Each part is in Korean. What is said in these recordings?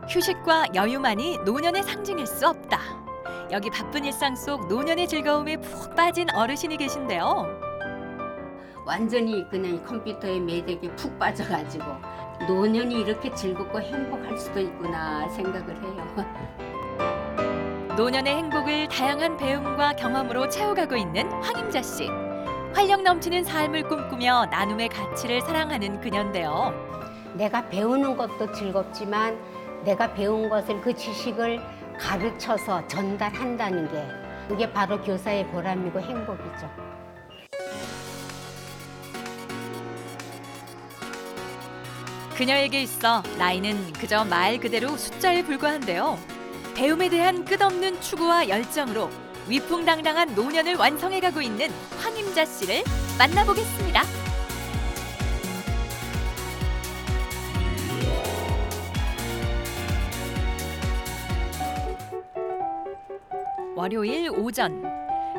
휴식과 여유만이 노년의 상징일 수 없다. 여기 바쁜 일상 속 노년의 즐거움에 푹 빠진 어르신이 계신데요. 완전히 그냥 이 컴퓨터의 매력에 푹 빠져가지고 노년이 이렇게 즐겁고 행복할 수도 있구나 생각을 해요. 노년의 행복을 다양한 배움과 경험으로 채워가고 있는 황임자 씨. 활력 넘치는 삶을 꿈꾸며 나눔의 가치를 사랑하는 그녀인데요. 내가 배우는 것도 즐겁지만 내가 배운 것을 그 지식을 가르쳐서 전달한다는 게 그게 바로 교사의 보람이고 행복이죠. 그녀에게 있어 나이는 그저 말 그대로 숫자에 불과한데요. 배움에 대한 끝없는 추구와 열정으로 위풍당당한 노년을 완성해가고 있는 황임자 씨를 만나보겠습니다. 월요일 오전,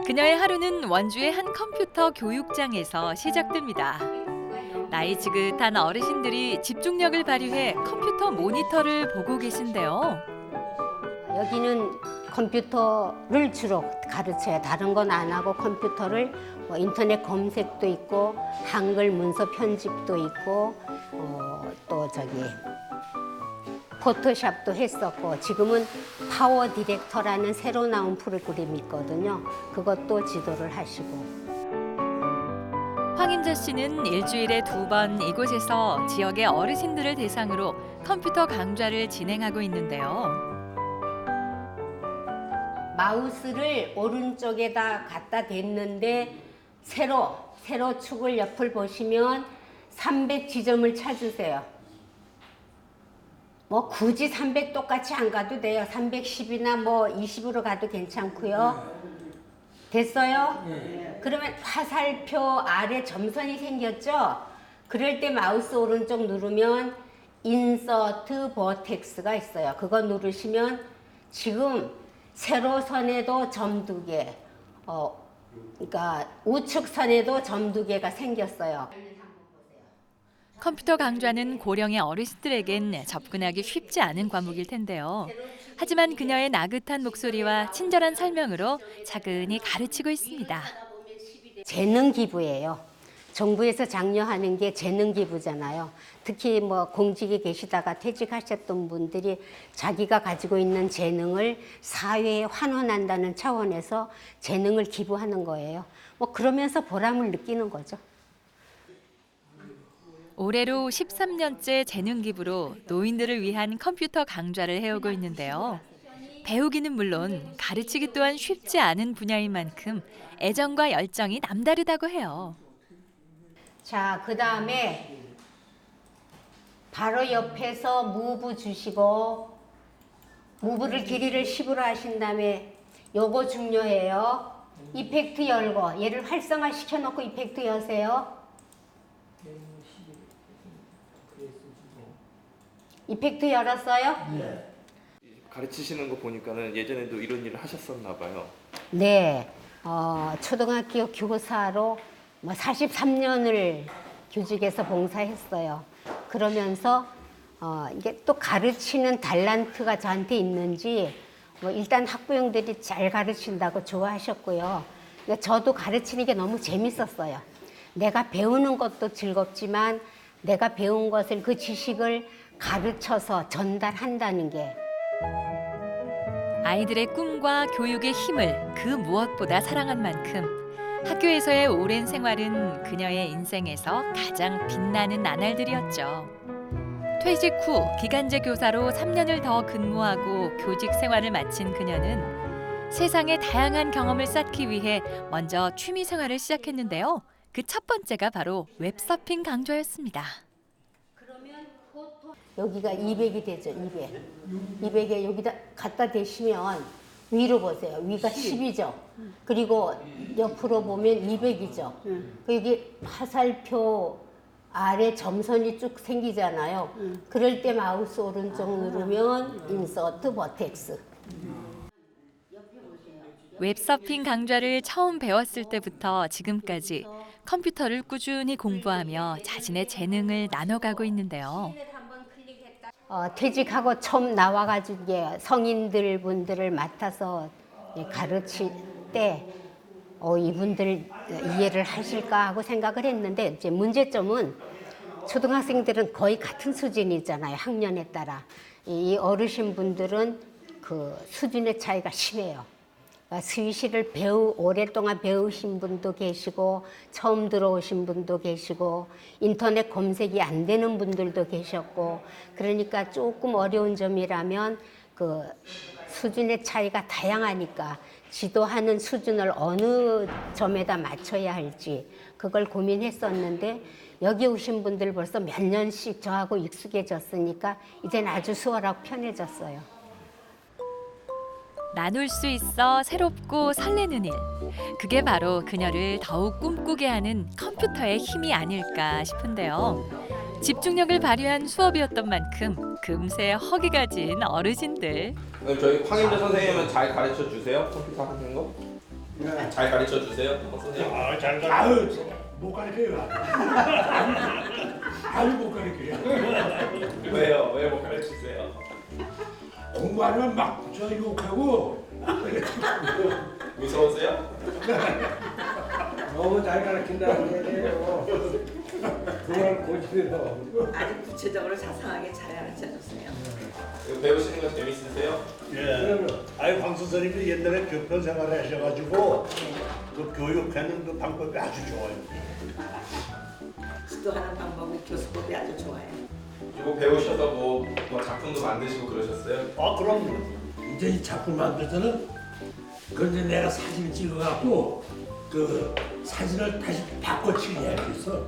그녀의 하루는 원주의 한 컴퓨터 교육장에서 시작됩니다. 나이 지긋한 어르신들이 집중력을 발휘해 컴퓨터 모니터를 보고 계신데요. 여기는 컴퓨터를 주로 가르쳐요. 다른 건 안 하고 컴퓨터를 인터넷 검색도 있고 한글 문서 편집도 있고 또 포토샵도 했었고 지금은 파워 디렉터라는 새로 나온 프로그램이 있거든요. 그것도 지도를 하시고. 황임자 씨는 일주일에 2번 이곳에서 지역의 어르신들을 대상으로 컴퓨터 강좌를 진행하고 있는데요. 마우스를 오른쪽에다 갖다 댔는데 세로 축을 옆을 보시면 300 지점을 찾으세요. 뭐 굳이 300 똑같이 안 가도 돼요. 310이나 뭐 20으로 가도 괜찮고요. 됐어요? 그러면 화살표 아래 점선이 생겼죠? 그럴 때 마우스 오른쪽 누르면 인서트 버텍스가 있어요. 그거 누르시면 지금 세로선에도 점 2개, 그러니까 우측선에도 점 2개가 생겼어요. 컴퓨터 강좌는 고령의 어르신들에겐 접근하기 쉽지 않은 과목일 텐데요. 하지만 그녀의 나긋한 목소리와 친절한 설명으로 차근히 가르치고 있습니다. 재능 기부예요. 정부에서 장려하는 게 재능 기부잖아요. 특히 뭐 공직에 계시다가 퇴직하셨던 분들이 자기가 가지고 있는 재능을 사회에 환원한다는 차원에서 재능을 기부하는 거예요. 뭐 그러면서 보람을 느끼는 거죠. 올해로 13년째 재능 기부로 노인들을 위한 컴퓨터 강좌를 해오고 있는데요. 배우기는 물론 가르치기 또한 쉽지 않은 분야인 만큼 애정과 열정이 남다르다고 해요. 자, 그 다음에 바로 옆에서 무브 주시고 무브를 길이를 10으로 하신 다음에 요거 중요해요. 이펙트 열고 얘를 활성화 시켜놓고 이펙트 여세요. 이펙트 열었어요? 네. 가르치시는 거 보니까는 예전에도 이런 일을 하셨었나 봐요. 네, 초등학교 교사로 뭐 43년을 교직에서 봉사했어요. 그러면서 이게 또 가르치는 달란트가 저한테 있는지 뭐 일단 학부형들이 잘 가르친다고 좋아하셨고요. 그러니까 저도 가르치는 게 너무 재밌었어요. 내가 배우는 것도 즐겁지만 내가 배운 것을 그 지식을 가르쳐서 전달한다는 게 아이들의 꿈과 교육의 힘을 그 무엇보다 사랑한 만큼 학교에서의 오랜 생활은 그녀의 인생에서 가장 빛나는 나날들이었죠. 퇴직 후 기간제 교사로 3년을 더 근무하고 교직 생활을 마친 그녀는 세상의 다양한 경험을 쌓기 위해 먼저 취미 생활을 시작했는데요. 그 첫 번째가 바로 웹서핑 강좌였습니다. 여기가 200이 되죠, 200. 200에 여기다 갖다 대시면 위로 보세요. 위가 10이죠. 그리고 옆으로 보면 200이죠. 여기 화살표 아래 점선이 쭉 생기잖아요. 그럴 때 마우스 오른쪽 누르면 인서트 버텍스. 웹서핑 강좌를 처음 배웠을 때부터 지금까지 컴퓨터를 꾸준히 공부하며 자신의 재능을 나눠가고 있는데요. 퇴직하고 처음 나와가지고 이제 성인들 분들을 맡아서 가르칠 때 이분들 이해를 하실까 하고 생각을 했는데 이제 문제점은 초등학생들은 거의 같은 수준이잖아요. 학년에 따라. 이 어르신 분들은 그 수준의 차이가 심해요. 스위시를 오랫동안 배우신 분도 계시고 처음 들어오신 분도 계시고 인터넷 검색이 안 되는 분들도 계셨고 그러니까 조금 어려운 점이라면 그 수준의 차이가 다양하니까 지도하는 수준을 어느 점에다 맞춰야 할지 그걸 고민했었는데 여기 오신 분들 벌써 몇 년씩 저하고 익숙해졌으니까 이젠 아주 수월하고 편해졌어요. 나눌 수 있어 새롭고 설레는 일. 그게 바로 그녀를 더욱 꿈꾸게 하는 컴퓨터의 힘이 아닐까 싶은데요. 집중력을 발휘한 수업이었던 만큼 금세 허기가 진 어르신들. 저희 황인재 선생님은 잘 가르쳐 주세요? 컴퓨터 하는 거? 잘 가르쳐 주세요? 선생님. 잘 가르쳐. 못 가르쳐요. 아유 못 가르쳐요. 왜요? 왜 못 가르치세요? 공부하면 막 저 욕하고 무서우세요? 너무 잘 가르친다는 얘기예요. 그걸 고치세요. 아주 구체적으로 자상하게 잘 가르쳐주세요. 이거 배우시는 거 재밌으세요? 예. 아니 황 선생님이 옛날에 교편 생활을 하셔가지고 그 교육하는 그 방법이 아주 좋아요. 지도하는 방법이 교수법이 아주 좋아요. 이거 배우셔서 뭐 작품도 만드시고 그러셨어요? 아 그럼 이제 이 작품 만들 때는 그런데 내가 사진을 찍어갖고 그 사진을 다시 바꿔치기 해야겠어.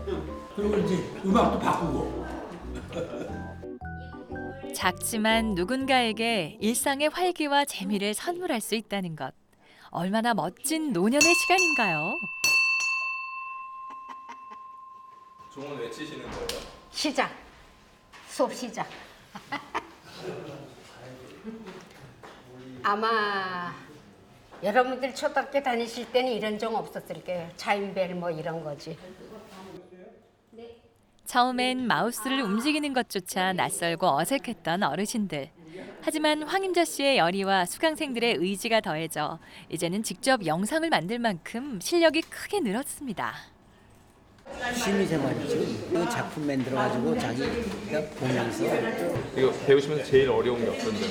그리고 이제 음악도 바꾸고. 작지만 누군가에게 일상의 활기와 재미를 선물할 수 있다는 것. 얼마나 멋진 노년의 시간인가요? 종은 외치시는 거예요? 시작. 수업 시작. 아마 여러분들 초등학교 다니실 때는 이런 종 없었을 거예요. 차인벨 뭐 이런 거지. 처음엔 마우스를 움직이는 것조차 낯설고 어색했던 어르신들. 하지만 황임자 씨의 열의와 수강생들의 의지가 더해져 이제는 직접 영상을 만들 만큼 실력이 크게 늘었습니다. 취미생활이죠. 그 작품 만들어가지고 자기가 보면서 이거 배우시면서 제일 어려운 게 어떤 점?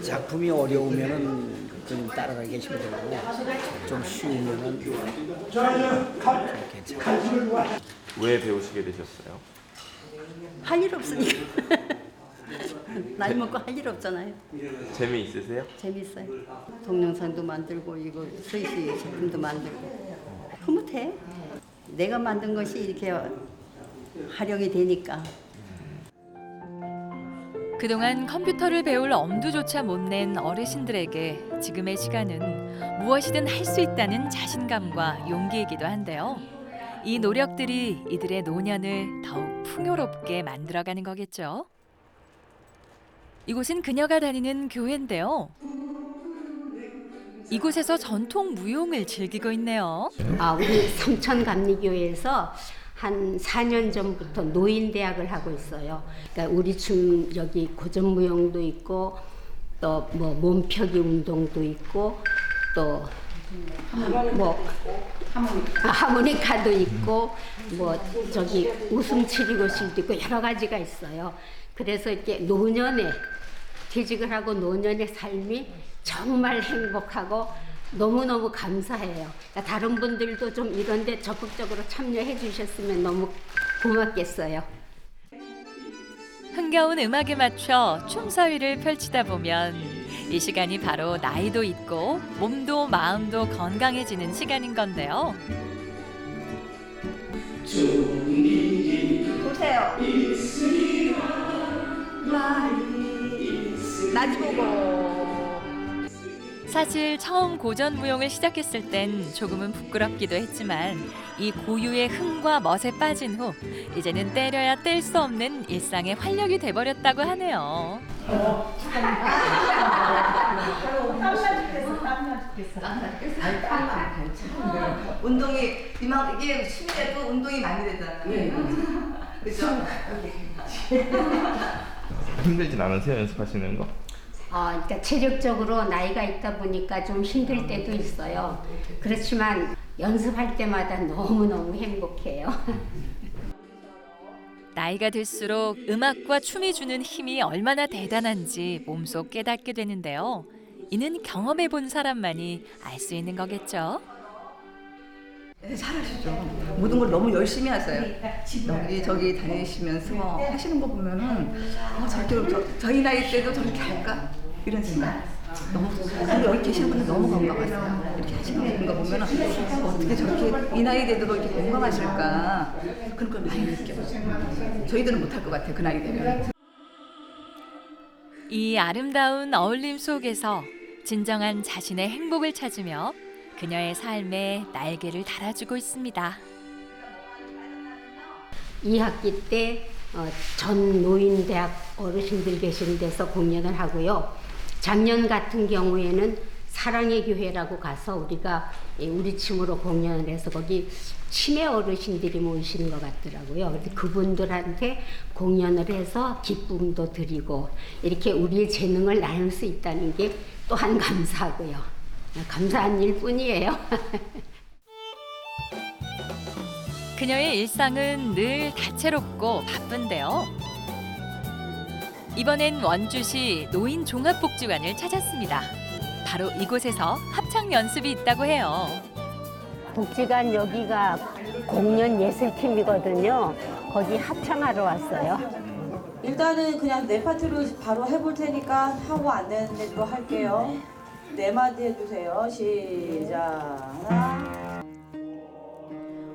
작품이 어려우면은 좀 따라가기 힘들고 좀 쉬우면은 좀 괜찮아요. 왜 배우시게 되셨어요? 할 일 없으니까. 나이 먹고 할 일 없잖아요. 재미있으세요? 재밌어요. 동영상도 만들고 이거 스위시 제품도 만들고 흐뭇해. 내가 만든 것이 이렇게 활용이 되니까. 그동안 컴퓨터를 배울 엄두조차 못 낸 어르신들에게 지금의 시간은 무엇이든 할 수 있다는 자신감과 용기이기도 한데요. 이 노력들이 이들의 노년을 더욱 풍요롭게 만들어가는 거겠죠. 이곳은 그녀가 다니는 교회인데요. 이곳에서 전통 무용을 즐기고 있네요. 우리 삼천감리교회에서 한 4년 전부터 노인대학을 하고 있어요. 그러니까 우리 춤 여기 고전무용도 있고 또 뭐 몸펴기 운동도 있고 또 뭐 하모니카도 있고 뭐 저기 웃음치리고실도 있고 여러 가지가 있어요. 그래서 이렇게 노년에 퇴직을 하고 노년의 삶이 정말 행복하고 너무너무 감사해요. 그러니까 다른 분들도 좀 이런 데 적극적으로 참여해 주셨으면 너무 고맙겠어요. 흥겨운 음악에 맞춰 춤사위를 펼치다 보면 이 시간이 바로 나이도 있고 몸도 마음도 건강해지는 시간인 건데요. 보세요. 나지 보고. 사실 처음 고전 무용을 시작했을 땐 조금은 부끄럽기도 했지만 이 고유의 흥과 멋에 빠진 후 이제는 때려야 뗄 수 없는 일상의 활력이 돼버렸다고 하네요. 운동이 이게 춤에도 운동이 많이 되잖아요. 힘들진 않으세요 연습하시는 거? 그러니까 체력적으로 나이가 있다 보니까 좀 힘들 때도 있어요. 그렇지만 연습할 때마다 너무너무 행복해요. 나이가 들수록 음악과 춤이 주는 힘이 얼마나 대단한지 몸소 깨닫게 되는데요. 이는 경험해 본 사람만이 알 수 있는 거겠죠. 네, 잘하시죠. 모든 걸 너무 열심히 하세요. 저기 다니시면서 하시는 거 보면은 저렇게 저희 나이 때도 저렇게 할까? 이런 생각. 너무 그리고 여기 계시는 분들 너무 건강하세요. 이렇게 하시는 거 보면은 어떻게 저렇게 이 나이 때도 이렇게 건강하실까? 그런 걸 많이 느껴요. 저희들은 못할 것 같아요. 그 나이 되면. 이 아름다운 어울림 속에서 진정한 자신의 행복을 찾으며 그녀의 삶에 날개를 달아주고 있습니다. 2학기 때 전 노인대학 어르신들 계시는 데서 공연을 하고요. 작년 같은 경우에는 사랑의 교회라고 가서 우리가 우리 춤으로 공연을 해서 거기 치매 어르신들이 모이시는 것 같더라고요. 그래서 그분들한테 공연을 해서 기쁨도 드리고 이렇게 우리의 재능을 나눌 수 있다는 게 또한 감사하고요. 감사한 일뿐이에요. 그녀의 일상은 늘 다채롭고 바쁜데요. 이번엔 원주시 노인종합복지관을 찾았습니다. 바로 이곳에서 합창 연습이 있다고 해요. 복지관 여기가 공연 예술팀이거든요. 거기 합창하러 왔어요. 일단은 그냥 네 파트로 바로 해볼 테니까 하고 안 되는데 또 할게요. 네 마디 해주세요. 시작. 하나.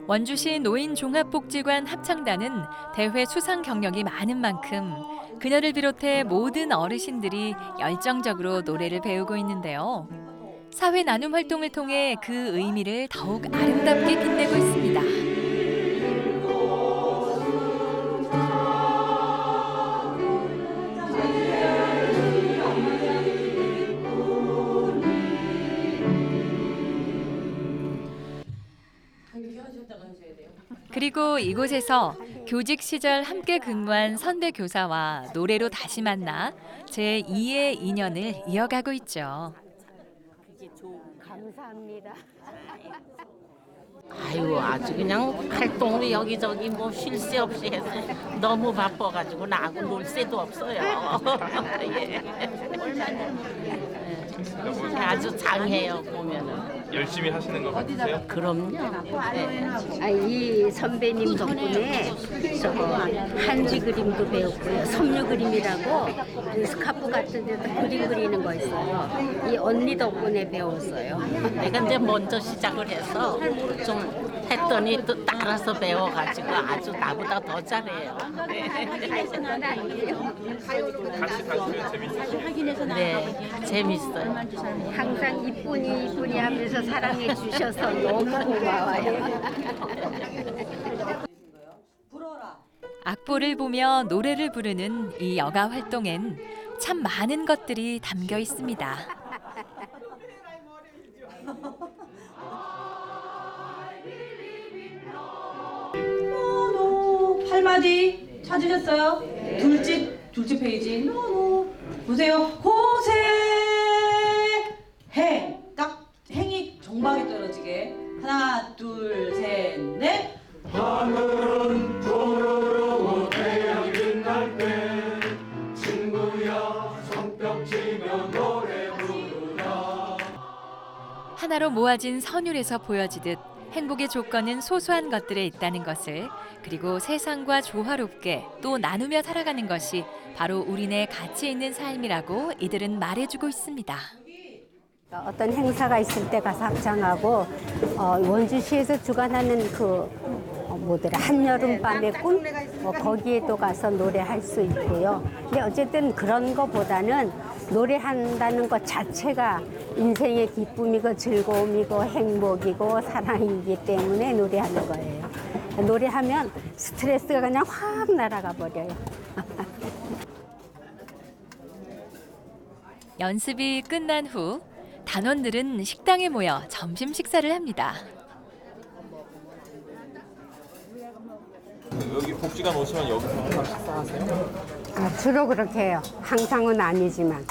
원주시 노인종합복지관 합창단은 대회 수상 경력이 많은 만큼 그녀를 비롯해 모든 어르신들이 열정적으로 노래를 배우고 있는데요. 사회 나눔 활동을 통해 그 의미를 더욱 아름답게 빛내고 있습니다. 그리고 이곳에서 교직 시절 함께 근무한 선배 교사와 노래로 다시 만나 제2의 인연을 이어가고 있죠. 감사합니다. 아유 아주 그냥 활동을 여기저기 뭐 쉴 새 없이 해서 너무 바빠가지고 나하고 놀 새도 없어요. 예. 아주 장해요 보면은. 열심히 하시는 거 같으세요? 그럼요. 이 선배님 덕분에 저거 한지 그림도 배웠고요. 섬유 그림이라고 스카프 같은 데도 그림 그리는 거 있어요. 이 언니 덕분에 배웠어요. 내가 이제 먼저 시작을 해서 좀 했더니 또 따라서 배워가지고 아주 나보다 더 잘해요. 같이 다니면 재밌으시겠어요? 네, 재밌어요. 항상 이쁜이 하면서 사랑해 주셔서 너무 고마워요. 악보를 보며 노래를 부르는 이 여가 활동엔 참 많은 것들이 담겨 있습니다. 할마디 찾으셨어요? 둘째 페이지. 보세요. 고생 행. 딱 행이 정방에 떨어지게. 하나, 둘, 셋, 넷. 하늘은 푸르르고 태양이 빛날 때 친구야 손뼉 치며 노래 부르라. 하나로 모아진 선율에서 보여지듯 행복의 조건은 소소한 것들에 있다는 것을, 그리고 세상과 조화롭게 또 나누며 살아가는 것이 바로 우리네 가치 있는 삶이라고 이들은 말해주고 있습니다. 어떤 행사가 있을 때 가서 합창하고 원주시에서 주관하는 한여름밤의 꿈 거기에도 가서 노래할 수 있고요. 근데 어쨌든 그런 거보다는 노래한다는 것 자체가 인생의 기쁨이고 즐거움이고 행복이고 사랑이기 때문에 노래하는 거예요. 노래하면 스트레스가 그냥 확 날아가 버려요. 연습이 끝난 후 단원들은 식당에 모여 점심 식사를 합니다. 여기 복지관 오시면 여기서 항상 식사하세요? 주로 그렇게 해요. 항상은 아니지만.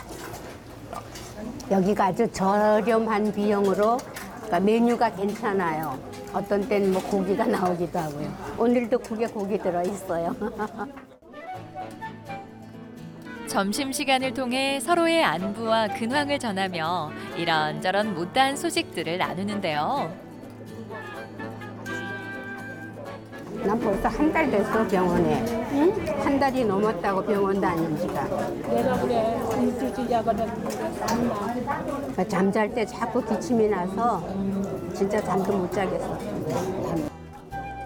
여기가 아주 저렴한 비용으로 그러니까 메뉴가 괜찮아요. 어떤 때는 뭐 고기가 나오기도 하고요. 오늘도 국에 고기 들어있어요. 점심시간을 통해 서로의 안부와 근황을 전하며 이런저런 못다한 소식들을 나누는데요. 난 벌써 한 달 됐어 병원에. 응? 한 달이 넘었다고 병원 다닌 지가. 내가 그래. 잠잘 때 자꾸 기침이 나서 진짜 잠도 못 자겠어.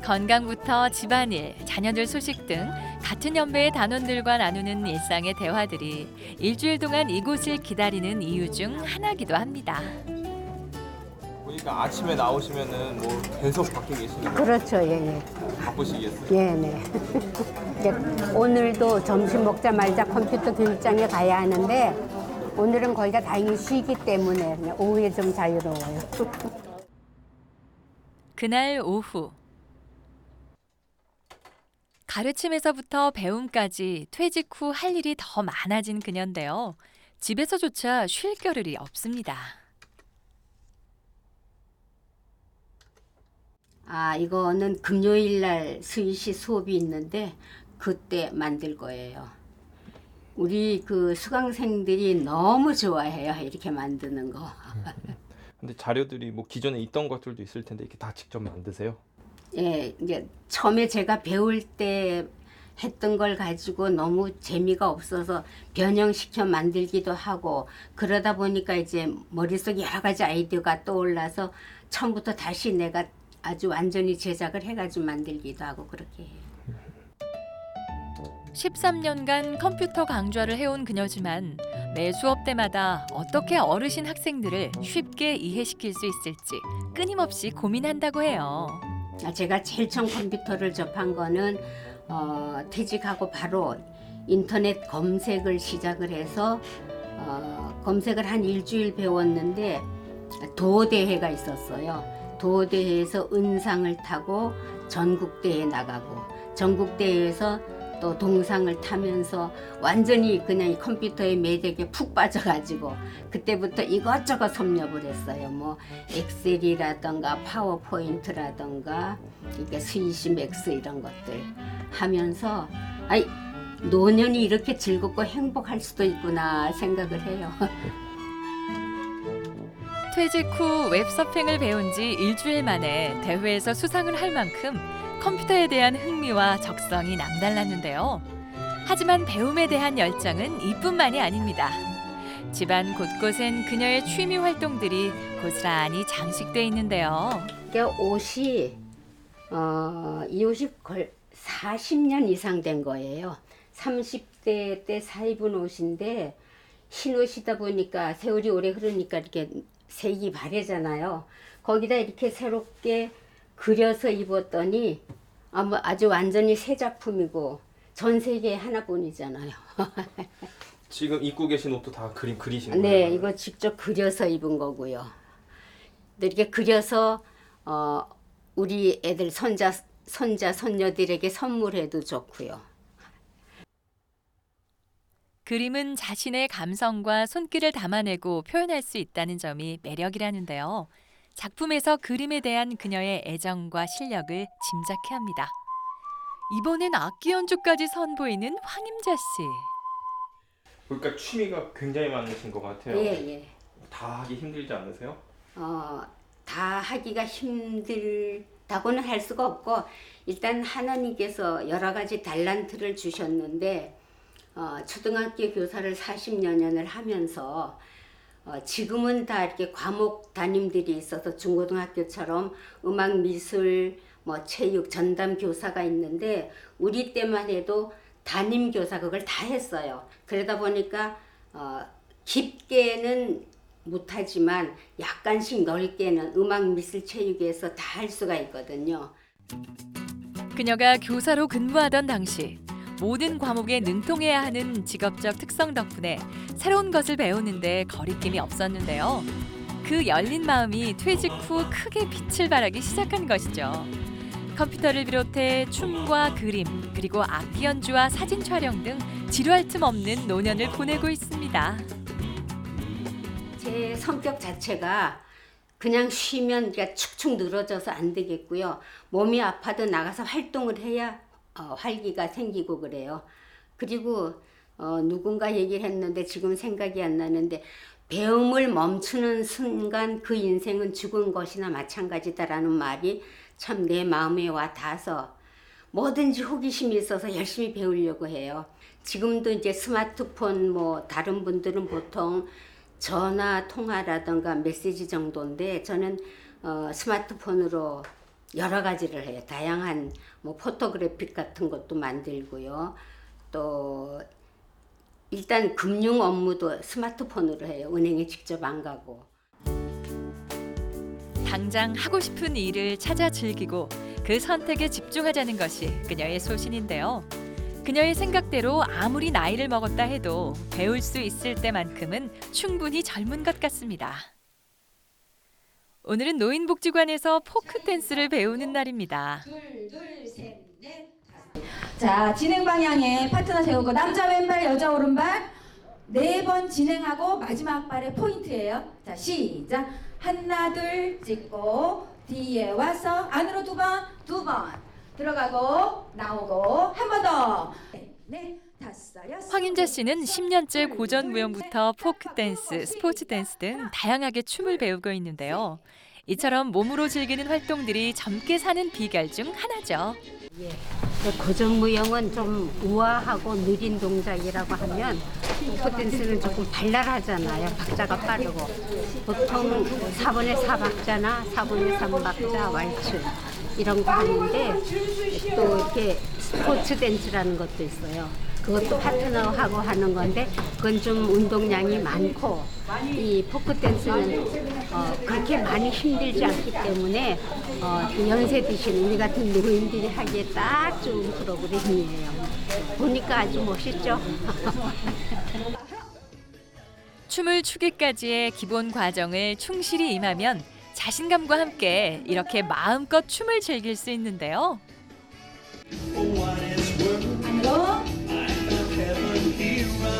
건강부터 집안일, 자녀들 소식 등 같은 연배의 단원들과 나누는 일상의 대화들이 일주일 동안 이곳을 기다리는 이유 중 하나기도 합니다. 보니까 아침에 나오시면은 뭐 계속 밖에 계시는 거 그렇죠, 예. 바쁘시겠어요? 예, 네. 이제 오늘도 점심 먹자마자 컴퓨터 교육장에 가야 하는데 오늘은 거의 다 다행히 쉬기 때문에 그냥 오후에 좀 자유로워요. 그날 오후. 가르침에서부터 배움까지 퇴직 후 할 일이 더 많아진 그녀인데요. 집에서조차 쉴 겨를이 없습니다. 이거는 금요일 날 수의시 수업이 있는데 그때 만들 거예요. 우리 그 수강생들이 너무 좋아해요. 이렇게 만드는 거. 근데 자료들이 뭐 기존에 있던 것들도 있을 텐데 이렇게 다 직접 만드세요? 예, 이제 처음에 제가 배울 때 했던 걸 가지고 너무 재미가 없어서 변형시켜 만들기도 하고 그러다 보니까 이제 머릿속에 여러 가지 아이디어가 떠올라서 처음부터 다시 내가 아주 완전히 제작을 해가지고 만들기도 하고 그렇게 해요. 13년간 컴퓨터 강좌를 해온 그녀지만 매 수업 때마다 어떻게 어르신 학생들을 쉽게 이해시킬 수 있을지 끊임없이 고민한다고 해요. 제가 제일 처음 컴퓨터를 접한 거는 퇴직하고 바로 인터넷 검색을 시작을 해서 검색을 한 일주일 배웠는데 도어대회가 있었어요. 도어대회에서 은상을 타고 전국대회 나가고 전국대회에서 또 동상을 타면서 완전히 그냥 이 컴퓨터의 매력에 푹 빠져가지고 그때부터 이것저것 섭렵을 했어요. 뭐 엑셀이라던가 파워포인트라던가 이게 스위시 맥스 이런 것들 하면서 노년이 이렇게 즐겁고 행복할 수도 있구나 생각을 해요. 퇴직 후 웹서핑을 배운 지 일주일 만에 대회에서 수상을 할 만큼 컴퓨터에 대한 흥미와 적성이 남달랐는데요. 하지만 배움에 대한 열정은 이뿐만이 아닙니다. 집안 곳곳엔 그녀의 취미 활동들이 고스란히 장식돼 있는데요. 옷이 이 옷이 거의 40년 이상 된 거예요. 30대 때 사 입은 옷인데 흰 옷이다 보니까 세월이 오래 흐르니까 이렇게 색이 바래잖아요. 거기다 이렇게 새롭게 그려서 입었더니 아주 완전히 새 작품이고 전 세계에 하나뿐이잖아요. 지금 입고 계신 옷도 다 그리신 거예요? 네, 이거 직접 그려서 입은 거고요. 이렇게 그려서 우리 애들 손자 손녀들에게 선물해도 좋고요. 그림은 자신의 감성과 손길을 담아내고 표현할 수 있다는 점이 매력이라는데요. 작품에서 그림에 대한 그녀의 애정과 실력을 짐작케 합니다. 이번엔 악기 연주까지 선보이는 황임자 씨. 그러니까 취미가 굉장히 많으신 것 같아요. 예. 다 하기 힘들지 않으세요? 다 하기가 힘들다고는 할 수가 없고 일단 하나님께서 여러 가지 달란트를 주셨는데 초등학교 교사를 40여 년을 하면서 지금은 다 이렇게 과목 담임들이 있어서 중고등학교처럼 음악, 미술, 체육, 전담 교사가 있는데 우리 때만 해도 담임 교사 그걸 다 했어요. 그러다 보니까 깊게는 못하지만 약간씩 넓게는 음악, 미술, 체육에서 다 할 수가 있거든요. 그녀가 교사로 근무하던 당시 모든 과목에 능통해야 하는 직업적 특성 덕분에 새로운 것을 배우는데 거리낌이 없었는데요. 그 열린 마음이 퇴직 후 크게 빛을 발하기 시작한 것이죠. 컴퓨터를 비롯해 춤과 그림, 그리고 악기 연주와 사진 촬영 등 지루할 틈 없는 노년을 보내고 있습니다. 제 성격 자체가 그냥 쉬면 그러니까 축축 늘어져서 안 되겠고요. 몸이 아파도 나가서 활동을 해야 활기가 생기고 그래요. 그리고 누군가 얘기를 했는데 지금 생각이 안 나는데 배움을 멈추는 순간 그 인생은 죽은 것이나 마찬가지다라는 말이 참 내 마음에 와 닿아서 뭐든지 호기심이 있어서 열심히 배우려고 해요. 지금도 이제 스마트폰 뭐 다른 분들은 보통 전화 통화라든가 메시지 정도인데 저는 스마트폰으로 여러 가지를 해요. 다양한 뭐 포토그래픽 같은 것도 만들고요. 또 일단 금융 업무도 스마트폰으로 해요. 은행에 직접 안 가고. 당장 하고 싶은 일을 찾아 즐기고 그 선택에 집중하자는 것이 그녀의 소신인데요. 그녀의 생각대로 아무리 나이를 먹었다 해도 배울 수 있을 때만큼은 충분히 젊은 것 같습니다. 오늘은 노인복지관에서 포크 댄스를 배우는 날입니다. 자, 진행 방향에 파트너 세우고 남자 왼발, 여자 오른발 4번 진행하고 마지막 발의 포인트예요. 자, 시작. 하나, 둘 찍고 뒤에 와서 안으로 2번, 2번 들어가고 나오고 한 번 더. 네, 5, 6. 황윤자 씨는 10년째 고전 무용부터 포크 댄스, 스포츠 댄스 등 다양하게 춤을 배우고 있는데요. 이처럼 몸으로 즐기는 활동들이 젊게 사는 비결 중 하나죠. 고전무용은 좀 우아하고 느린 동작이라고 하면 포크댄스는 조금 발랄하잖아요. 박자가 빠르고 보통 4분의 4박자나 4분의 3박자 왈츠 이런 거 하는데 또 이렇게 스포츠 댄스라는 것도 있어요. 그것도 파트너하고 하는 건데 그건 좀 운동량이 많고 이 포크 댄스는 그렇게 많이 힘들지 않기 때문에 연세 드신 우리 같은 노인들이 하기에 딱 좋은 프로그램이에요. 보니까 아주 멋있죠? 춤을 추기까지의 기본 과정을 충실히 임하면 자신감과 함께 이렇게 마음껏 춤을 즐길 수 있는데요.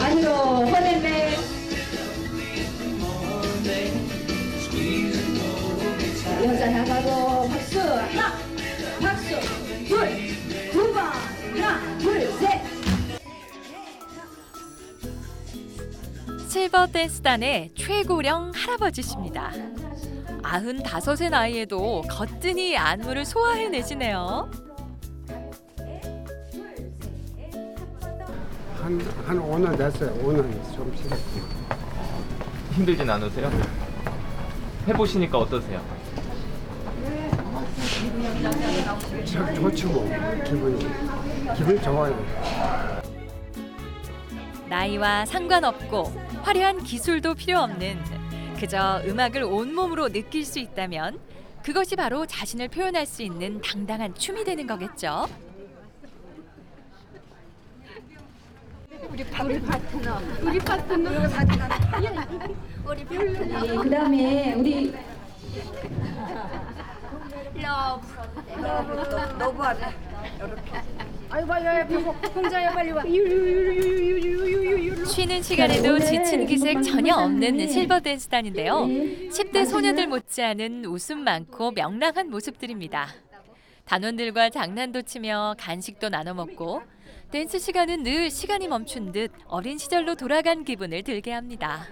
안으로 호흡에 여자 나가고 박수 하나 박수 두 번 하나 둘 셋. 실버 댄스단의 최고령 할아버지십니다. 95의 나이에도 거뜬히 안무를 소화해내시네요. 한 5년 됐어요. 5년 좀 지났고. 힘들진 않으세요? 해보시니까 어떠세요? 참 좋지 뭐. 기분이 좋아요. 나이와 상관없고 화려한 기술도 필요 없는 그저 음악을 온몸으로 느낄 수 있다면 그것이 바로 자신을 표현할 수 있는 당당한 춤이 되는 거겠죠. 우리 파트너 사진 우리 파트너. 그다음에 우리 러브 하네. 아이고 공자야 빨리 와. 쉬는 시간에도 지친 기색 전혀 없는 실버 댄스단인데요. 10대 소녀들 못지않은 웃음 많고 명랑한 모습들입니다. 단원들과 장난도 치며 간식도 나눠 먹고 댄스 시간은 늘 시간이 멈춘 듯 어린 시절로 돌아간 기분을 들게 합니다.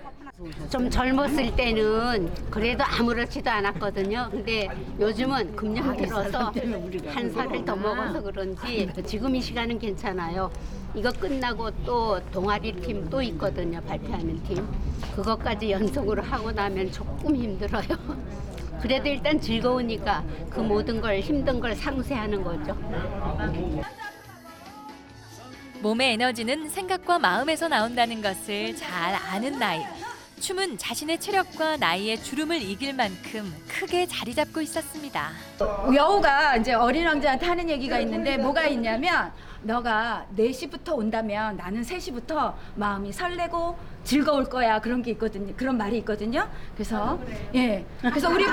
좀 젊었을 때는 그래도 아무렇지도 않았거든요. 근데 요즘은 금년 들어서 한 살을 더 먹어서 그런지 지금 이 시간은 괜찮아요. 이거 끝나고 또 동아리 팀 또 있거든요. 발표하는 팀. 그것까지 연속으로 하고 나면 조금 힘들어요. 그래도 일단 즐거우니까 그 모든 걸 힘든 걸 상쇄하는 거죠. 몸의 에너지는 생각과 마음에서 나온다는 것을 잘 아는 나이. 춤은 자신의 체력과 나이의 주름을 이길 만큼 크게 자리 잡고 있었습니다. 여우가 이제 어린 왕자한테 하는 얘기가 있는데 뭐가 있냐면 너가 4시부터 온다면 나는 3시부터 마음이 설레고 즐거울 거야 그런 게 있거든요. 그런 말이 있거든요. 그래서 그래서 우리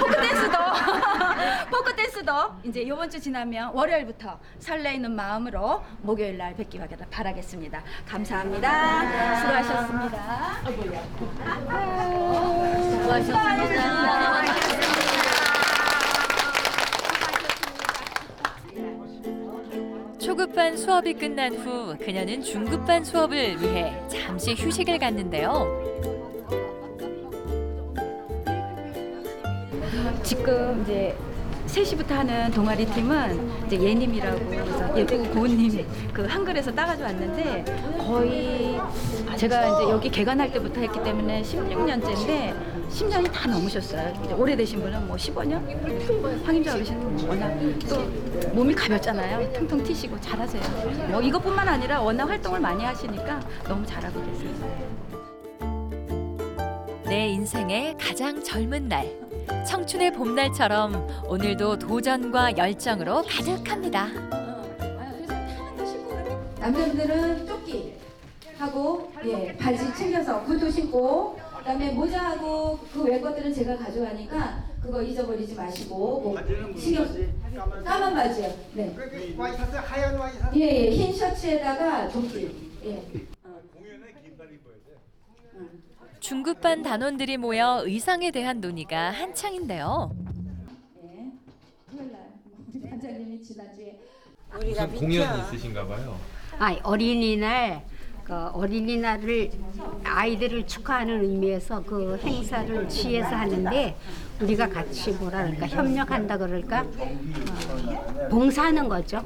포크댄스도 이제 이번 주 지나면 월요일부터 설레이는 마음으로 목요일 날 뵙기 바라겠습니다. 감사합니다. 수고하셨습니다. 수고하셨습니다. 초급반 수업이 끝난 후 그녀는 중급반 수업을 위해 잠시 휴식을 갖는데요. 지금 이제 3시부터 하는 동아리 팀은 이제 예님이라고 그래서 예쁘고 고운님 그 한글에서 따가지고 왔는데 거의 제가 이제 여기 개관할 때부터 했기 때문에 16년째인데 10년이 다 넘으셨어요. 이제 오래되신 분은 뭐 15년? 황임자 어르신은 워낙 또 몸이 가볍잖아요. 퉁퉁 튀시고 잘하세요. 뭐 이것뿐만 아니라 워낙 활동을 많이 하시니까 너무 잘하고 계세요. 내 인생의 가장 젊은 날, 청춘의 봄날처럼 오늘도 도전과 열정으로 가득합니다. 남자분들은 조끼 하고 바지 챙겨서 구두 신고 그다음에 모자하고 그 외 것들은 제가 가져가니까 그거 잊어버리지 마시고 신경 까만 바지요. 네. 흰 셔츠에다가 조끼. 중급반 단원들이 모여 의상에 대한 논의가 한창인데요. 반장님이 지난주에 무슨 공연이 있으신가 봐요. 어린이날을 아이들을 축하하는 의미에서 그 행사를 시에서 하는데 우리가 같이 협력한다 그럴까 봉사하는 거죠.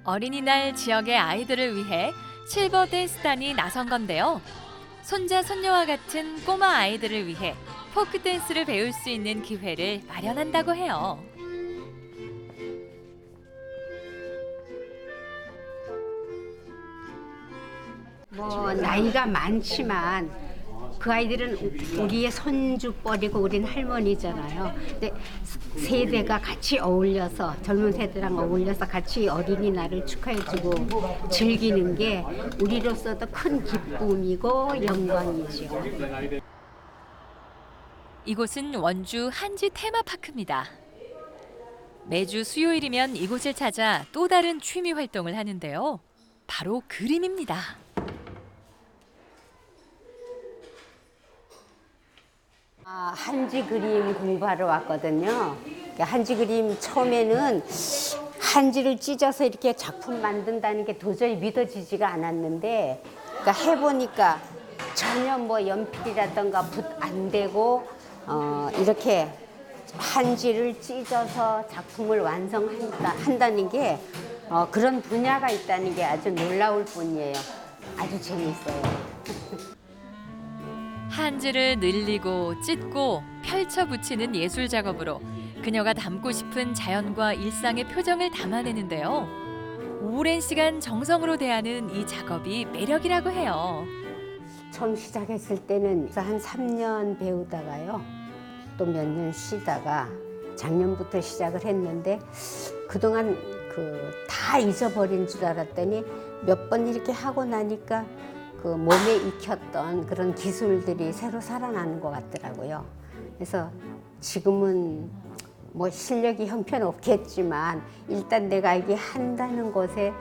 어린이날 지역의 아이들을 위해 실버 댄스단이 나선 건데요. 손자 손녀와 같은 꼬마 아이들을 위해 포크 댄스를 배울 수 있는 기회를 마련한다고 해요. 뭐 나이가 많지만 그 아이들은 우리의 손주뻘이고 우리는 할머니잖아요. 근데 세대가 같이 어울려서 젊은 세대랑 어울려서 같이 어린이날을 축하해주고 즐기는 게 우리로서도 큰 기쁨이고 영광이죠. 이곳은 원주 한지 테마파크입니다. 매주 수요일이면 이곳을 찾아 또 다른 취미 활동을 하는데요. 바로 그림입니다. 한지 그림 공부하러 왔거든요. 한지 그림 처음에는 한지를 찢어서 이렇게 작품 만든다는 게 도저히 믿어지지가 않았는데 해보니까 전혀 뭐 연필이라든가 붓 안 되고 이렇게 한지를 찢어서 작품을 완성한다는 게 그런 분야가 있다는 게 아주 놀라울 뿐이에요. 아주 재밌어요. 한지를 늘리고 찢고 펼쳐 붙이는 예술 작업으로 그녀가 담고 싶은 자연과 일상의 표정을 담아내는데요. 오랜 시간 정성으로 대하는 이 작업이 매력이라고 해요. 처음 시작했을 때는 한 3년 배우다가요. 또 몇 년 쉬다가 작년부터 시작을 했는데 그동안 다 잊어버린 줄 알았더니 몇 번 이렇게 하고 나니까 그 몸에 익혔던 그런 기술들이 새로 살아나는 것 같더라고요. 그래서 지금은 뭐 실력이 형편없겠지만 일단 내가 이게 한다는 것에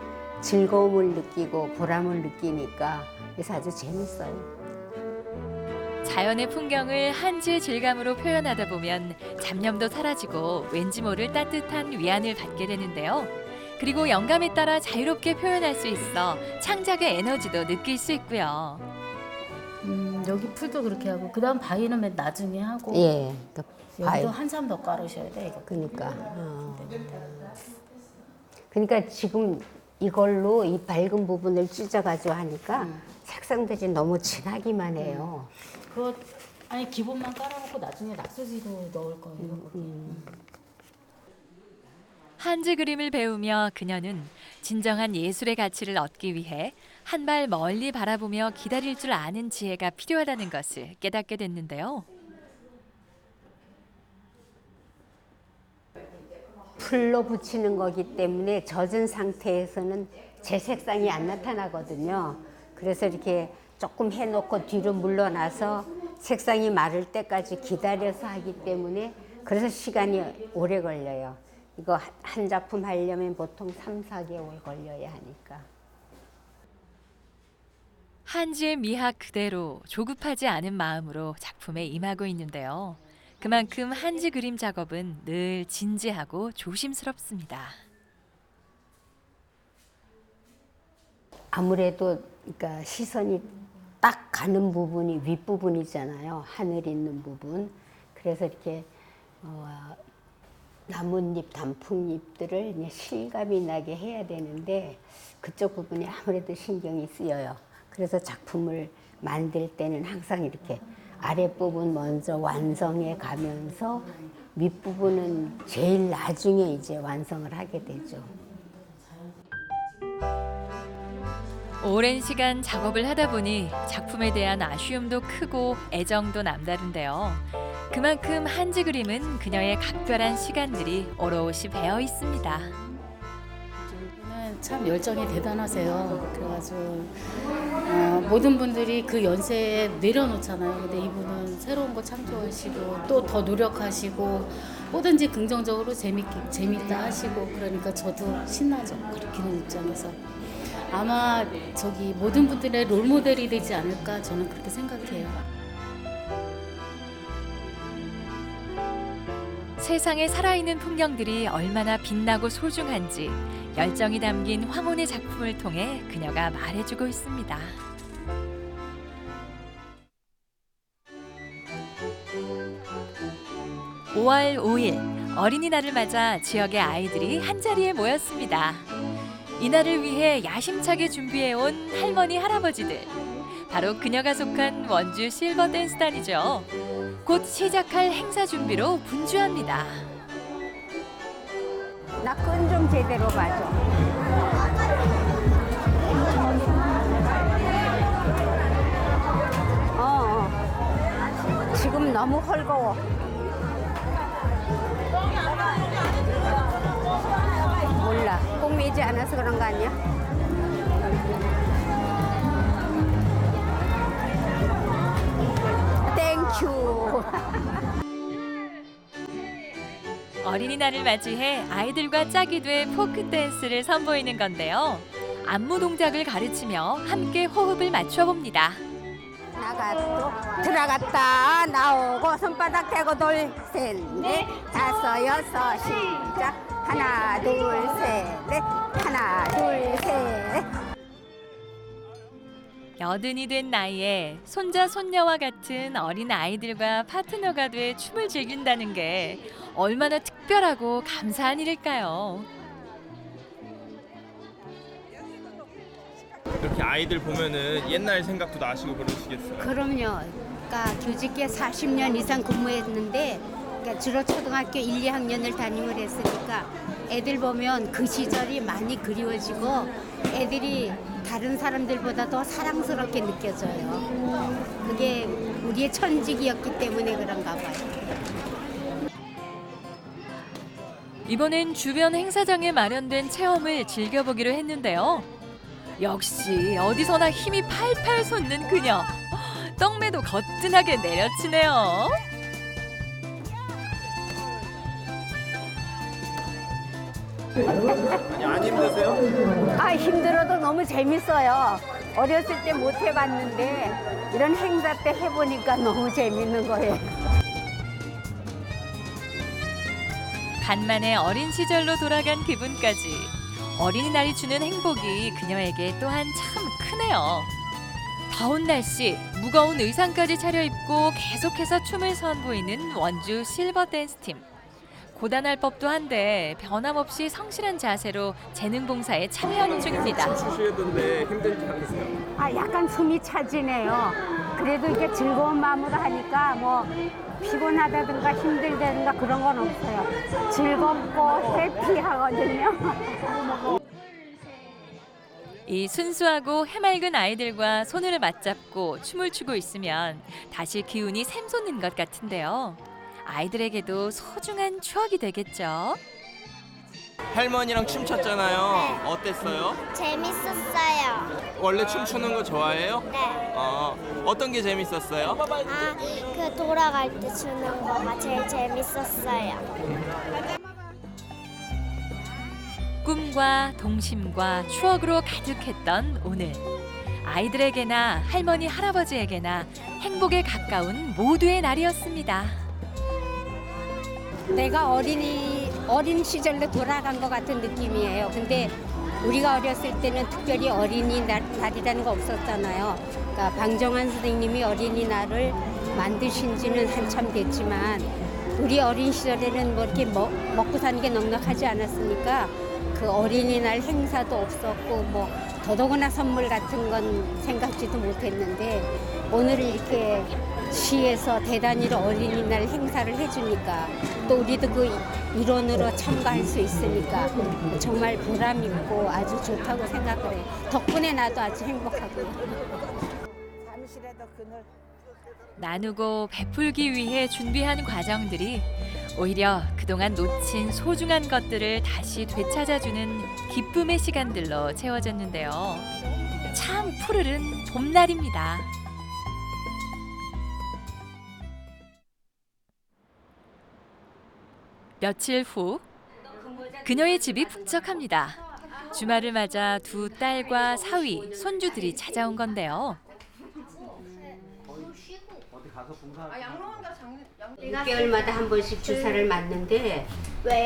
즐거움을 느끼고 보람을 느끼니까 그래서 아주 재밌어요. 자연의 풍경을 한지의 질감으로 표현하다 보면 잡념도 사라지고 왠지 모를 따뜻한 위안을 받게 되는데요. 그리고 영감에 따라 자유롭게 표현할 수 있어 창작의 에너지도 느낄 수 있고요. 여기 풀도 그렇게 하고 그다음 바위는 맨 나중에 하고 예, 여기도 한참 더 깔으셔야 돼. 이거. 그러니까 지금 이걸로 이 밝은 부분을 찢어가지고 하니까 색상들이 너무 진하기만 해요. 그거 아니 기본만 깔아놓고 나중에 낙서지로 넣을 거예요. 한지 그림을 배우며 그녀는 진정한 예술의 가치를 얻기 위해 한 발 멀리 바라보며 기다릴 줄 아는 지혜가 필요하다는 것을 깨닫게 됐는데요. 풀로 붙이는 거기 때문에 젖은 상태에서는 제 색상이 안 나타나거든요. 그래서 이렇게 조금 해놓고 뒤로 물러나서 색상이 마를 때까지 기다려서 하기 때문에 그래서 시간이 오래 걸려요. 이거 한 작품 하려면 보통 3, 4개월 걸려야 하니까. 한지의 미학 그대로 조급하지 않은 마음으로 작품에 임하고 있는데요. 그만큼 한지 그림 작업은 늘 진지하고 조심스럽습니다. 아무래도 그러니까 시선이 딱 가는 부분이 윗부분이잖아요. 하늘 있는 부분. 그래서 이렇게 나뭇잎, 단풍잎들을 이제 실감이 나게 해야 되는데 그쪽 부분이 아무래도 신경이 쓰여요. 그래서 작품을 만들 때는 항상 이렇게 아랫부분 먼저 완성해 가면서 윗부분은 제일 나중에 이제 완성을 하게 되죠. 오랜 시간 작업을 하다 보니 작품에 대한 아쉬움도 크고 애정도 남다른데요. 그만큼 한지 그림은 그녀의 각별한 시간들이 오롯이 배어 있습니다. 참 열정이 대단하세요. 그래가지고 모든 분들이 그 연세에 내려놓잖아요. 근데 이분은 새로운 거 창조하시고 또 더 노력하시고 뭐든지 긍정적으로 재밌다 하시고 그러니까 저도 신나죠. 가르치는 입장에서. 아마 모든 분들의 롤모델이 되지 않을까 저는 그렇게 생각해요. 세상에 살아있는 풍경들이 얼마나 빛나고 소중한지 열정이 담긴 황혼의 작품을 통해 그녀가 말해주고 있습니다. (5월 5일) 어린이날을 맞아 지역의 아이들이 한자리에 모였습니다. 이날을 위해 야심차게 준비해온 할머니 할아버지들. 바로 그녀가 속한 원주 실버 댄스단이죠. 곧 시작할 행사 준비로 분주합니다. 나 끈 좀 제대로 봐줘. 지금 너무 헐거워. 몰라. 꼭 매지 않아서 그런 거 아니야? 땡큐. 어린이날을 맞이해 아이들과 짝이 돼 포크 댄스를 선보이는 건데요. 안무 동작을 가르치며 함께 호흡을 맞춰봅니다. 나갔다 들어갔다 나오고 손바닥 대고 돌 셋 넷 다섯 여섯 시작 하나 둘 셋 넷 하나 둘 셋. 여든이 된 나이에 손자 손녀와 같은 어린 아이들과 파트너가 돼 춤을 즐긴다는 게 얼마나 특별하고 감사한 일일까요? 이렇게 아이들 보면은 옛날 생각도 나시고 그러시겠어요? 그럼요. 그러니까 교직계 40년 이상 근무했는데 그러니까 주로 초등학교 1, 2학년을 담임을 했으니까 애들 보면 그 시절이 많이 그리워지고 애들이 다른 사람들보다 더 사랑스럽게 느껴져요. 그게 우리의 천직이었기 때문에 그런가 봐요. 이번엔 주변 행사장에 마련된 체험을 즐겨보기로 했는데요. 역시 어디서나 힘이 팔팔 솟는 그녀. 떡매도 거뜬하게 내려치네요. 안 힘드세요? 아, 힘들어도 너무 재밌어요. 어렸을 때 못 해봤는데 이런 행사 때 해보니까 너무 재밌는 거예요. 간만에 어린 시절로 돌아간 기분까지. 어린이날이 주는 행복이 그녀에게 또한 참 크네요. 더운 날씨, 무거운 의상까지 차려입고 계속해서 춤을 선보이는 원주 실버 댄스팀. 고단할 법도 한데 변함없이 성실한 자세로 재능 봉사에 참여하는 중입니다. 추시던데 힘들지 않으세요? 아, 약간 숨이 차지네요. 그래도 이게 즐거운 마음으로 하니까 뭐 피곤하다든가 힘들다든가 그런 건 없어요. 즐겁고 해피하거든요. 이 순수하고 해맑은 아이들과 손을 맞잡고 춤을 추고 있으면 다시 기운이 샘솟는 것 같은데요. 아이들에게도 소중한 추억이 되겠죠. 할머니랑 춤췄잖아요. 어땠어요? 재밌었어요. 원래 춤추는 거 좋아해요? 네. 어떤 게 재밌었어요? 그 돌아갈 때 추는 거가 제일 재밌었어요. 꿈과 동심과 추억으로 가득했던 오늘. 아이들에게나 할머니, 할아버지에게나 행복에 가까운 모두의 날이었습니다. 내가 어린 시절로 돌아간 것 같은 느낌이에요. 근데 우리가 어렸을 때는 특별히 어린이날이라는 거 없었잖아요. 그러니까 방정환 선생님이 어린이날을 만드신 지는 한참 됐지만 우리 어린 시절에는 뭐 이렇게 먹고 사는 게 넉넉하지 않았으니까 그 어린이날 행사도 없었고 뭐 더더구나 선물 같은 건 생각지도 못했는데 오늘 이렇게 시에서 대단히로 어린이날 행사를 해주니까 또 우리도 그 일원으로 참가할 수 있으니까 정말 보람 있고 아주 좋다고 생각을 해. 덕분에 나도 아주 행복하고요. 나누고 베풀기 위해 준비한 과정들이 오히려 그동안 놓친 소중한 것들을 다시 되찾아주는 기쁨의 시간들로 채워졌는데요. 참 푸르른 봄날입니다. 며칠 후 그녀의 집이 북적합니다. 주말을 맞아 두 딸과 사위, 손주들이 찾아온 건데요. 6개월마다 한 번씩 주사를 맞는데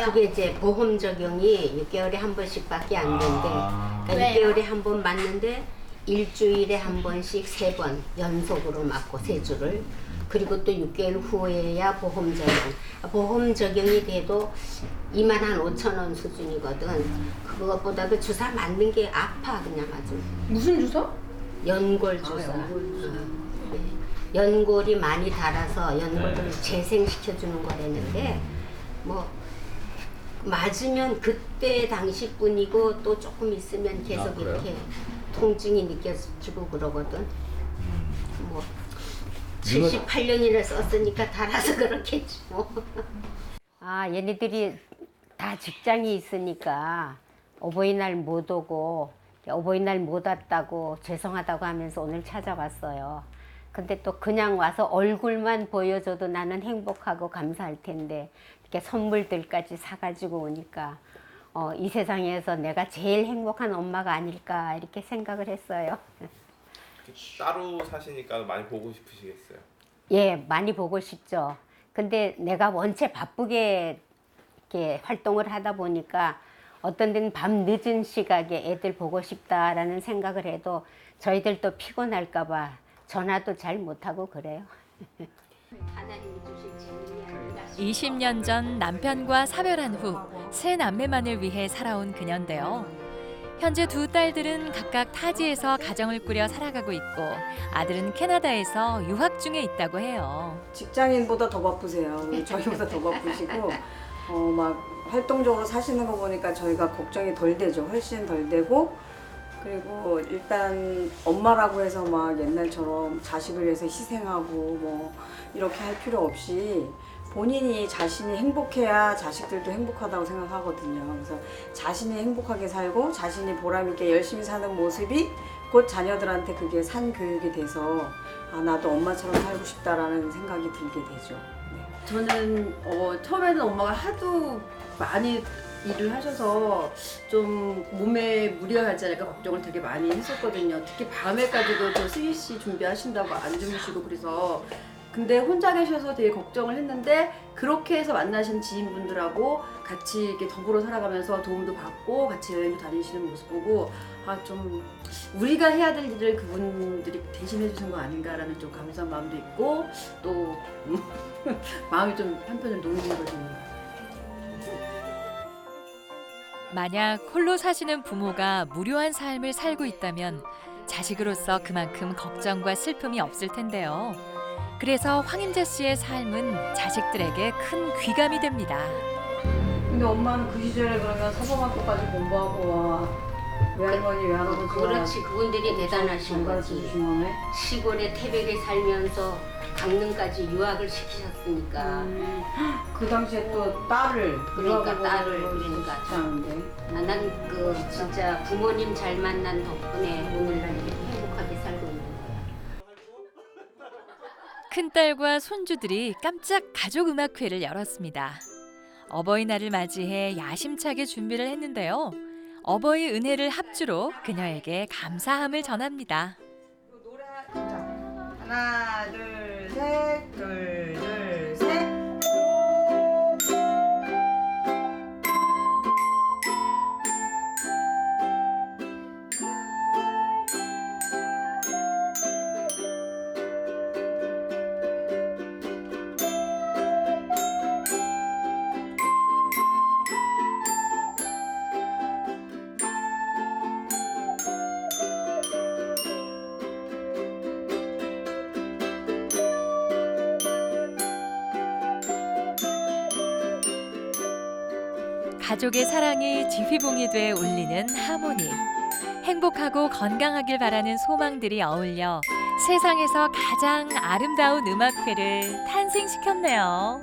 그게 이제 보험 적용이 6개월에 한 번씩밖에 안 된대. 그러니까 6개월에 한 번 맞는데 일주일에 한 번씩 3번 연속으로 맞고 3주를. 그리고 또 6개월 후에야 보험 적용. 보험 적용이 돼도 25,000원 수준이거든. 그것보다도 주사 맞는 게 아파 그냥 아주. 무슨 주사? 연골 주사. 연골이 많이 닳아서 연골을 재생시켜주는 거라는데 뭐 맞으면 그때 당시뿐이고 또 조금 있으면 계속 이렇게 통증이 느껴지고 그러거든. 뭐 78년이나 썼으니까 닳아서 그렇겠지 뭐. 아 얘네들이 다 직장이 있으니까 어버이날 못 오고 어버이날 못 왔다고 죄송하다고 하면서 오늘 찾아왔어요. 근데 또 그냥 와서 얼굴만 보여줘도 나는 행복하고 감사할 텐데 이렇게 선물들까지 사가지고 오니까 이 세상에서 내가 제일 행복한 엄마가 아닐까 이렇게 생각을 했어요. 따로 사시니까 많이 보고 싶으시겠어요? 예, 많이 보고 싶죠. 근데 내가 원체 바쁘게 이렇게 활동을 하다 보니까 어떤 데는 밤 늦은 시각에 애들 보고 싶다라는 생각을 해도 저희들도 피곤할까 봐 전화도 잘 못하고 그래요. 20년 전 남편과 사별한 후 세 남매만을 위해 살아온 그녀인데요. 현재 두 딸들은 각각 타지에서 가정을 꾸려 살아가고 있고 아들은 캐나다에서 유학 중에 있다고 해요. 직장인보다 더 바쁘세요. 저희보다 더 바쁘시고 막 활동적으로 사시는 거 보니까 저희가 걱정이 덜 되죠. 훨씬 덜 되고 그리고 일단 엄마라고 해서 막 옛날처럼 자식을 위해서 희생하고 뭐 이렇게 할 필요 없이 본인이 자신이 행복해야 자식들도 행복하다고 생각하거든요. 그래서 자신이 행복하게 살고 자신이 보람 있게 열심히 사는 모습이 곧 자녀들한테 그게 산 교육이 돼서 아 나도 엄마처럼 살고 싶다라는 생각이 들게 되죠. 네. 저는 처음에는 엄마가 하도 많이 일을 하셔서 좀 몸에 무리가 가지 않을까 걱정을 되게 많이 했었거든요. 특히 밤에까지도 저 스위시 준비하신다고 안 주무시고 그래서 근데 혼자 계셔서 되게 걱정을 했는데 그렇게 해서 만나신 지인분들하고 같이 이렇게 더불어 살아가면서 도움도 받고 같이 여행도 다니시는 모습 보고 아 좀 우리가 해야 될 일을 그분들이 대신해 주신 거 아닌가라는 좀 감사한 마음도 있고 또 마음이 좀 한편으로 놓이거든요. 만약 홀로 사시는 부모가 무료한 삶을 살고 있다면 자식으로서 그만큼 걱정과 슬픔이 없을 텐데요. 그래서 황임자 씨의 삶은 자식들에게 큰 귀감이 됩니다. 근데 엄마는 그 시절에 그러면 서성학교까지 공부하고 와 외할머니, 외할아버지. 그렇지, 그분들이 대단하신 거지. 시골에 태백에 살면서 강릉까지 유학을 시키셨으니까. 그 당시에 또 딸을 그러니까 딸을 그러니까 하는데. 난 그 진짜 부모님 잘 만난 덕분에 오늘날 이렇게 행복하게 살고 있는 거야. 큰딸과 손주들이 깜짝 가족 음악회를 열었습니다. 어버이날을 맞이해 야심차게 준비를 했는데요. 어버이 은혜를 합주로 그녀에게 감사함을 전합니다. 하나, 둘, 셋, 둘, 둘, 셋. 가족의 사랑이 지휘봉이 돼 울리는 하모니. 행복하고 건강하길 바라는 소망들이 어울려 세상에서 가장 아름다운 음악회를 탄생시켰네요.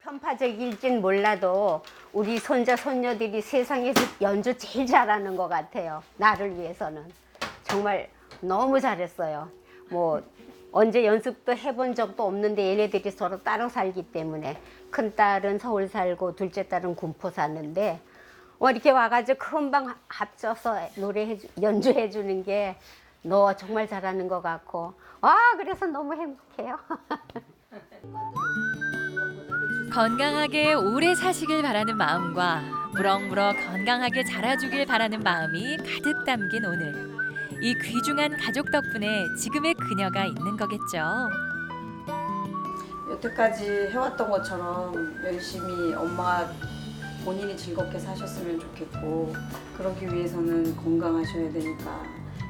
편파적일진 몰라도 우리 손자 손녀들이 세상에서 연주 제일 잘하는 것 같아요. 나를 위해서는 정말 너무 잘했어요. 뭐 언제 연습도 해본 적도 없는데 얘네들이 서로 따로 살기 때문에 큰 딸은 서울 살고 둘째 딸은 군포 사는데 이렇게 와가지고 금방 합쳐서 연주해 주는 게 너 정말 잘하는 것 같고 그래서 너무 행복해요. 건강하게 오래 사시길 바라는 마음과 무럭무럭 건강하게 자라주길 바라는 마음이 가득 담긴 오늘. 이 귀중한 가족 덕분에 지금의 그녀가 있는 거겠죠. 여태까지 해왔던 것처럼 열심히 엄마가 본인이 즐겁게 사셨으면 좋겠고 그러기 위해서는 건강하셔야 되니까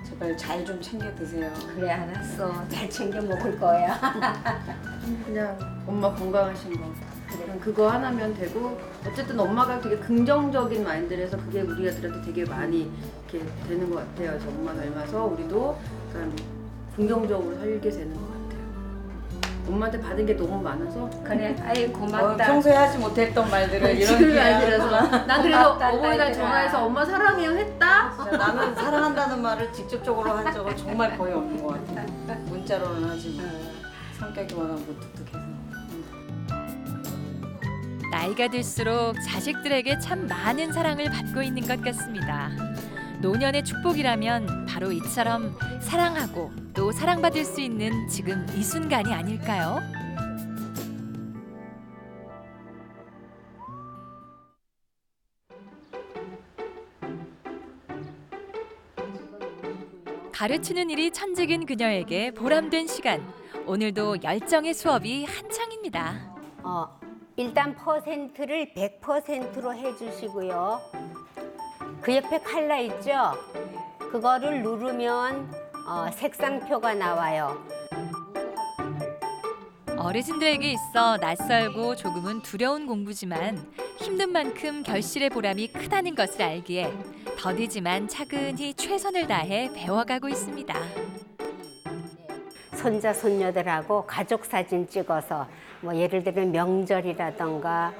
제발 잘 좀 챙겨 드세요. 그래 알았어. 잘 챙겨 먹을 거야. 그냥 엄마 건강하신 거. 그냥 그거 하나면 되고 어쨌든 엄마가 되게 긍정적인 마인드라서 그게 우리들한테 되게 많이 이렇게 되는 것 같아요. 저 엄마 닮아서 우리도 약간 긍정적으로 살게 되는 것 같아요. 엄마한테 받은 게 너무 많아서 그래, 아이 고맙다. 평소에 하지 못했던 말들을 이런 지금이 기회에 아니라서 난 그래도 고맙다, 어머니가 딸들아. 전화해서 엄마 사랑해요 했다? 진짜 나는 사랑한다는 말을 직접적으로 한 적은 정말 거의 없는 것 같아. 문자로는 하지만 성격이 워낙 무뚝뚝해서. 나이가 들수록 자식들에게 참 많은 사랑을 받고 있는 것 같습니다. 노년의 축복이라면 바로 이처럼 사랑하고 또 사랑받을 수 있는 지금 이 순간이 아닐까요? 가르치는 일이 천직인 그녀에게 보람된 시간. 오늘도 열정의 수업이 한창입니다. 일단 퍼센트를 100%로 해주시고요. 그 옆에 칼라 있죠? 그거를 누르면 색상표가 나와요. 어르신들에게 있어 낯설고 조금은 두려운 공부지만 힘든 만큼 결실의 보람이 크다는 것을 알기에 더디지만 차근히 최선을 다해 배워가고 있습니다. 손자 손녀들하고 가족 사진 찍어서 뭐 예를 들면 명절이라던가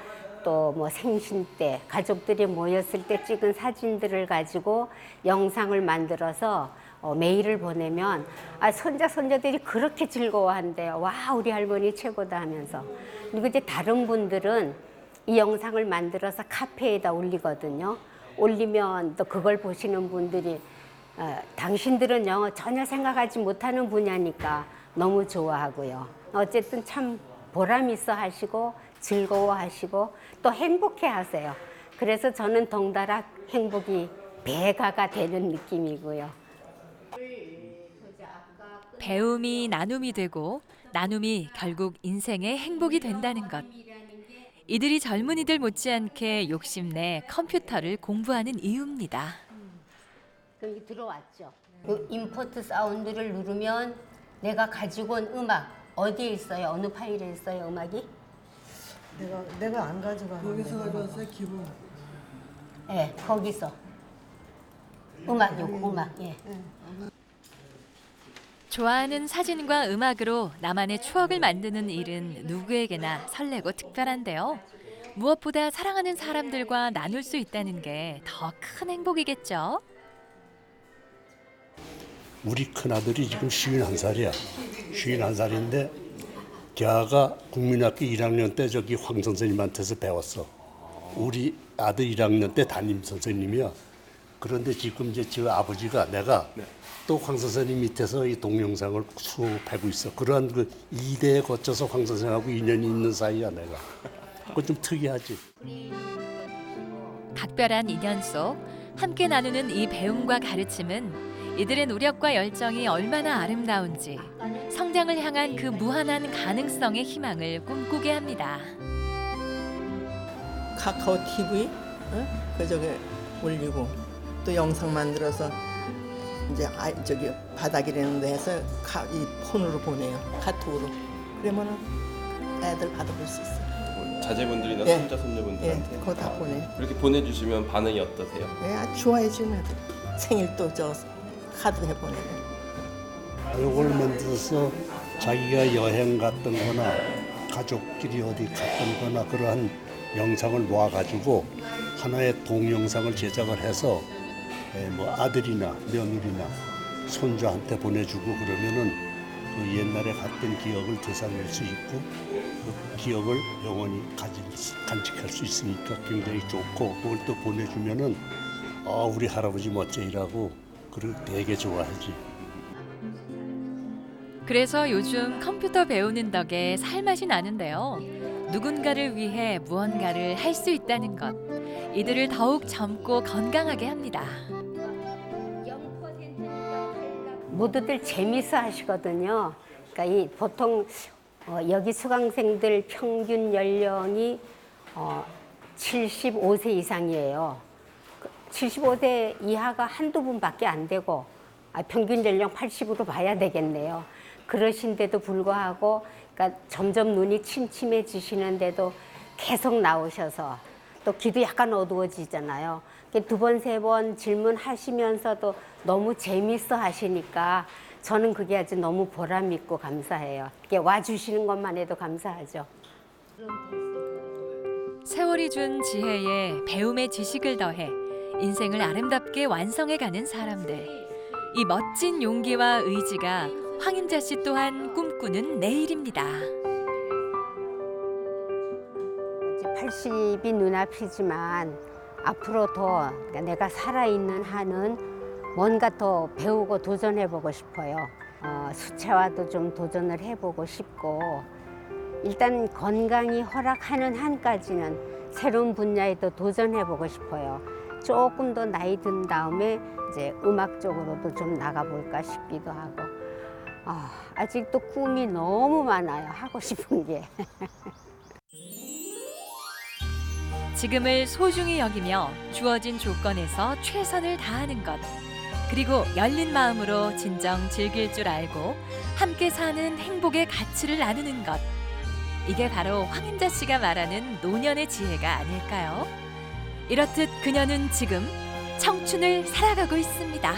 또 뭐 생신 때 가족들이 모였을 때 찍은 사진들을 가지고 영상을 만들어서 메일을 보내면 손자 손녀들이 그렇게 즐거워한대요. 와 우리 할머니 최고다 하면서. 그리고 이제 다른 분들은 이 영상을 만들어서 카페에다 올리거든요. 올리면 또 그걸 보시는 분들이 당신들은요 전혀 생각하지 못하는 분야니까 너무 좋아하고요. 어쨌든 참 보람 있어 하시고 즐거워하시고 또 행복해 하세요. 그래서 저는 덩달아 행복이 배가가 되는 느낌이고요. 배움이 나눔이 되고 나눔이 결국 인생의 행복이 된다는 것. 이들이 젊은이들 못지않게 욕심내 컴퓨터를 공부하는 이유입니다. 여기 들어왔죠. 그 임포트 사운드를 누르면 내가 가지고 온 음악 어디에 있어요? 어느 파일에 있어요, 음악이? 내가 안 가져가는데. 거기서 가져왔어요, 기본. 예, 거기서. 음악이요, 음악. 예. 좋아하는 사진과 음악으로 나만의 추억을 만드는 일은 누구에게나 설레고 특별한데요. 무엇보다 사랑하는 사람들과 나눌 수 있다는 게 더 큰 행복이겠죠. 우리 큰아들이 지금 51살이야. 51살인데 걔가 국민학교 1학년 때 저기 황 선생님한테서 배웠어. 우리 아들 1학년 때 담임 선생님이야. 그런데 지금 이제 저 아버지가 내가 또 황 선생님 밑에서 이 동영상을 수업하고 있어. 그러한 그 2대에 거쳐서 황 선생하고 인연이 있는 사이야 내가. 그건 좀 특이하지. 각별한 인연 속 함께 나누는 이 배움과 가르침은 이들의 노력과 열정이 얼마나 아름다운지 성장을 향한 그 무한한 가능성의 희망을 꿈꾸게 합니다. 카카오 TV 그 저기 올리고 또 영상 만들어서 이제 저기 바닥이라는 데에서 이 폰으로 보내요. 카톡으로. 그러면은 애들 받아볼 수 있어요. 자제분들이나 예. 손자 손녀분들한테 그거 다 보내. 그렇게 보내주시면 반응이 어떠세요? 아주 좋아해지는 애들. 생일 또 저 카드 해보내고. 이걸 만들어서 자기가 여행 갔던 거나 가족끼리 어디 갔던 거나 그러한 영상을 모아가지고 하나의 동영상을 제작을 해서 뭐 아들이나 며느리나 손주한테 보내주고 그러면은 그 옛날에 갔던 기억을 되살릴 수 있고 그 기억을 영원히 간직할 수 있으니까 굉장히 좋고 그걸 또 보내주면은 우리 할아버지 멋쟁이라고 그걸 되게 좋아하지. 그래서 요즘 컴퓨터 배우는 덕에 살맛이 나는데요. 누군가를 위해 무언가를 할 수 있다는 것. 이들을 더욱 젊고 건강하게 합니다. 모두들 재미있어 하시거든요. 그러니까 이 보통 여기 수강생들 평균 연령이 75세 이상이에요. 75세 이하가 한두 분밖에 안 되고 평균 연령 80으로 봐야 되겠네요. 그러신데도 불구하고 그러니까 점점 눈이 침침해지시는데도 계속 나오셔서 또 귀도 약간 어두워지잖아요. 두 번, 세 번 질문하시면서도 너무 재밌어 하시니까 저는 그게 아주 너무 보람 있고 감사해요. 이렇게 와주시는 것만 해도 감사하죠. 세월이 준 지혜에 배움의 지식을 더해 인생을 아름답게 완성해가는 사람들. 이 멋진 용기와 의지가 황임자 씨 또한 꿈꾸는 내일입니다. 80이 눈앞이지만 앞으로 더 내가 살아있는 한은 뭔가 더 배우고 도전해보고 싶어요. 수채화도 좀 도전을 해보고 싶고 일단 건강이 허락하는 한까지는 새로운 분야에도 도전해보고 싶어요. 조금 더 나이 든 다음에 이제 음악 쪽으로도 좀 나가볼까 싶기도 하고 아직도 꿈이 너무 많아요. 하고 싶은 게. 지금을 소중히 여기며 주어진 조건에서 최선을 다하는 것. 그리고 열린 마음으로 진정 즐길 줄 알고 함께 사는 행복의 가치를 나누는 것. 이게 바로 황임자 씨가 말하는 노년의 지혜가 아닐까요? 이렇듯 그녀는 지금 청춘을 살아가고 있습니다.